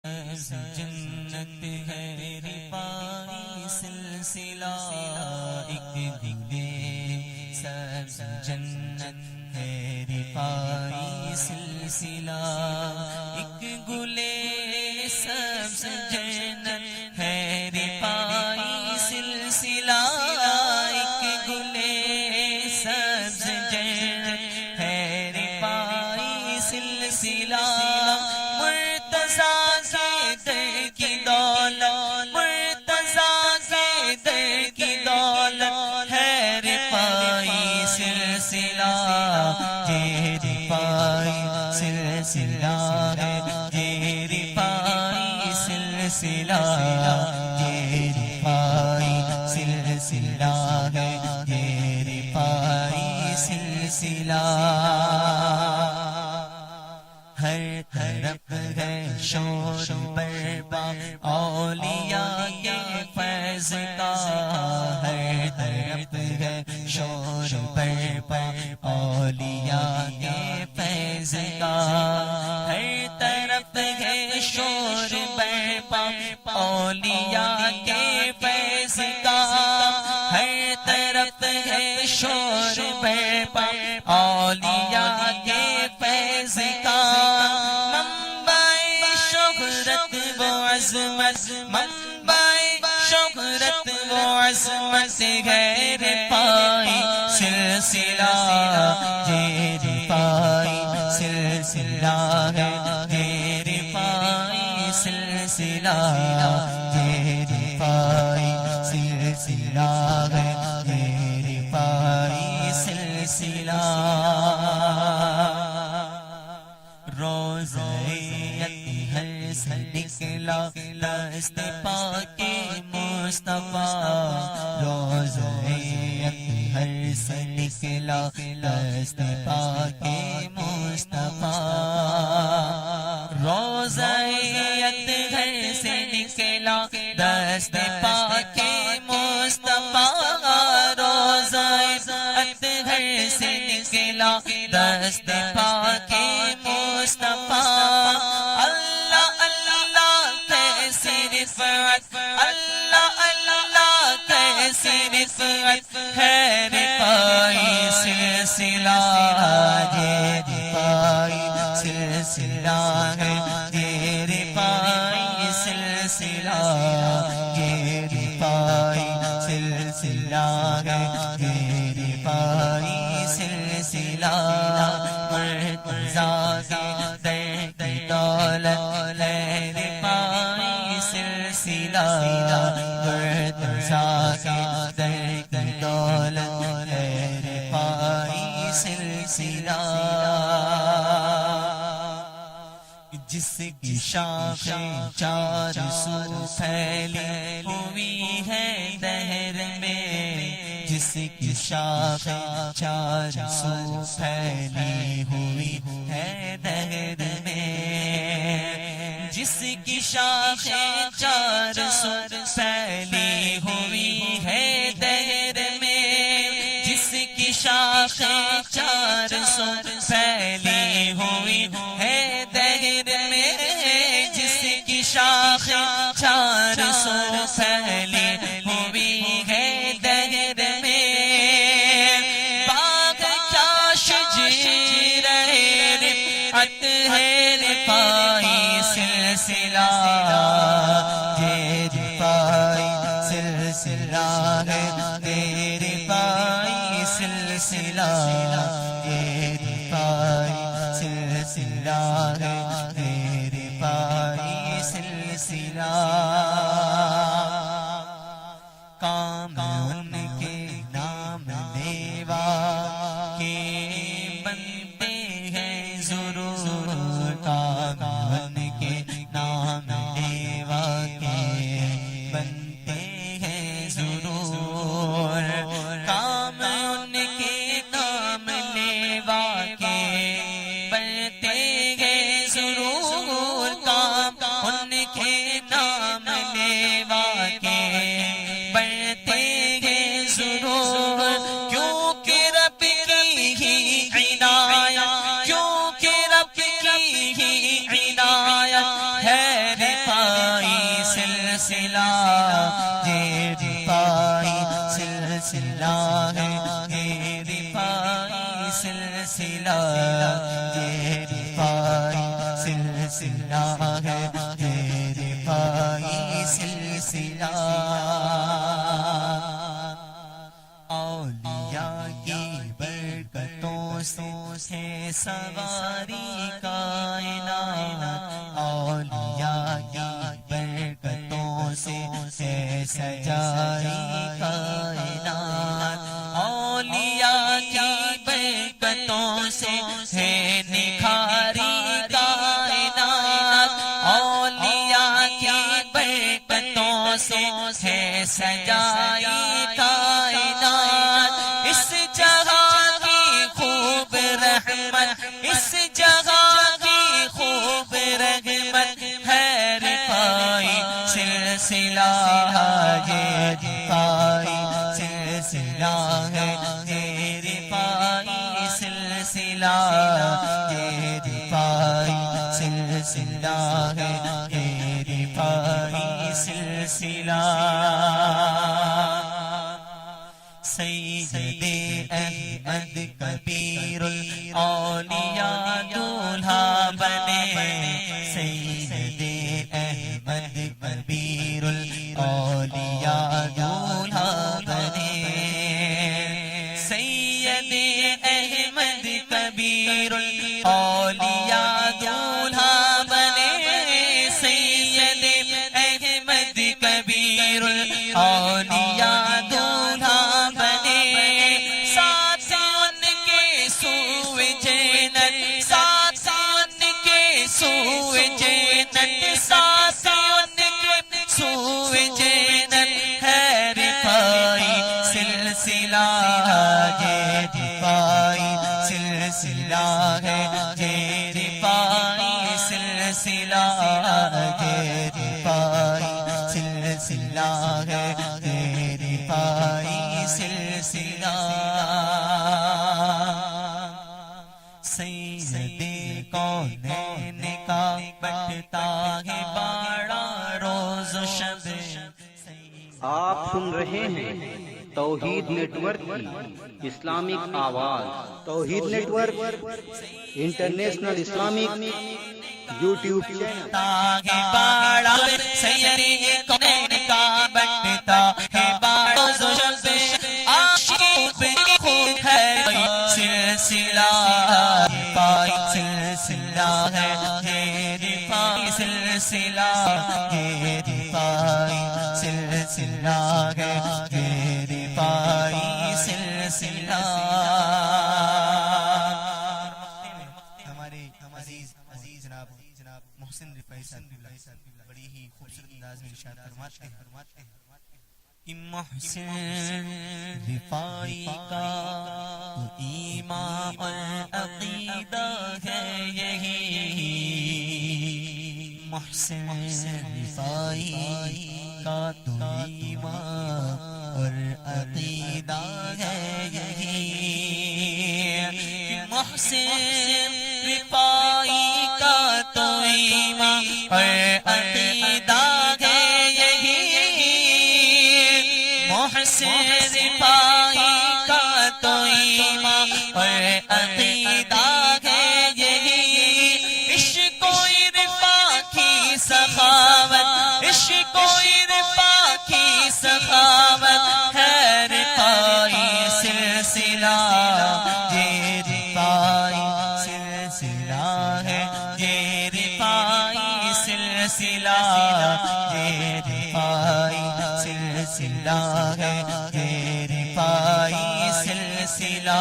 جنت ہے رفائی سلسلہ ایک دگے سبز جنت ہے رفائی سلسلہ ایک گلے سبز جنت ہے رفائی سلسلہ ایک گلے سبز جنت ہے رفائی سلسلہ ہر طرف ہے شور برپا اولیاء کے فیض کا ہر طرف ہے شور برپا اولیاء کے فیض کا ہر طرف ہے شور برپا اولیاء کے فیض کا ہر طرف ہے شور برپا اولیاء کے فیض کا منبع شہرت و عظمت ہے رفائی سلسلہ یہ رفائی سلسلہ ہے یہ رفائی سلسلہ یہ رفائی سلسلہ ہے یہ رفائی سلسلہ روزہ اطہر سے نکلا دست پاک مصطفیٰ روزہ اطہر سے نکلا دست پاک مصطفیٰ روزہ اطہر سے نکلا دست پاک مصطفیٰ روزہ اطہر سے نکلا دست پاک مصطفیٰ اللہ اللہ کیسی رفعت اللہ اللہ کیسی رفعت ہے رفائی سلسلہ یہ رفائی سلسلہ ہے یہ رفائی سلسلہ یہ رفائی سلسلہ ہے یہ رفائی سلسلہ جس کی شاخیں چار سو پھیلی ہوئی ہے دہر میں جس کی شاخیں چار سو پھیلی ہوئی ہے دہر میں جس کی شاخیں چار سو پھیلی ہوئی ہے دہر میں جس کی شاخیں چار سو پھیلی ہوئی ہے دہر میں جس کی شاخیں چار سو پھیلی ہوئی ہے دہر میں باغ کیا شجرہ رفعت ہے رفائی سلسلہ یہ رفائی سلسلہ ہے یہ رفائی سلسلہ یہ رفائی سلسلہ ہے یہ رفائی سلسلہ کام ان کے نام لیوا کے بنتے ہیں ضرور کام ان کے نام لیوا کے بنتے ہیں ضرور کام ان کے نام لیوا کے بنتے ہیں ضرور کام ان کے نام سلسلہ یہ رفاعی سلسلہ ہے یہ رفاعی سلسلہ یہ رفاعی سلسلہ ہے یہ رفاعی سلسلہ اولیاء کی برکتوں سے ہے سواری کائنات اولیاء کی برکتوں سے ہے سجائی کائنات اولیاء کی برکتوں سے ہے نکھاری کائنات اولیاء کی برکتوں سے ہے سجائی کائنات اس جگہ کی خوب رحمت اس جگہ کی خوب رحمت ہے رفاعی سلسلہ یہ رفاعی سلسلہ ہے یہ رفاعی سلسلہ یہ رفاعی سلسلہ ہے یہ رفاعی سلسلہ سید احمد کبیر الاولیاء دولہا بنے سید احمد کبیر الاولیاء دولہا بنے سید احمد کبیر الاولیاء دولہا بنے سید احمد کبیر الاولیاء دولہا سوئے جنت ساتھ ان کے سوئے جنت ہے رفاعی سلسلہ یہ رفاعی سلسلہ ہے یہ رفاعی سلسلہ یہ رفاعی سلسلہ ہے یہ رفاعی سلسلہ سید کونین کا بٹتا ہے باڑا روز و شب آپ سن رہے ہیں توحید نیٹ ورک کی اسلامک آواز Tauheed network international Islamic YouTube channel باڑا سید کونین کا بٹتا ہے باڑا روز و شب عاشق خود ہے سلسلہ سلسلہ ہے یہ رفاعی سلسلہ یہ رفاعی سلسلہ ہے یہ رفاعی سلسلہ ہمارے عزیز جناب محسن رفاعی صاحب بڑی ہی خوبصورت انداز میں ارشاد فرماتے ہیں کہ محسن رفاعی کا تو ایمان اور عقیدہ ہے یہی محسن رفاعی کا تو ایمان اور عقیدہ ہے یہی محسن رفاعی کا تو ایمان اور عقیدہ ہے یہی محسن رفاعی کا تو ایمان اور عقیدہ ہے یہی عشق و عرفاں کی سخاوت عشق و عرفاں کی سخاوت ہے رفاعی سلسلہ یہ رفاعی سلسلہ ہے یہ رفاعی سلسلہ یہ رفاعی سلسلہ ہے یہ رفاعی سلسلہ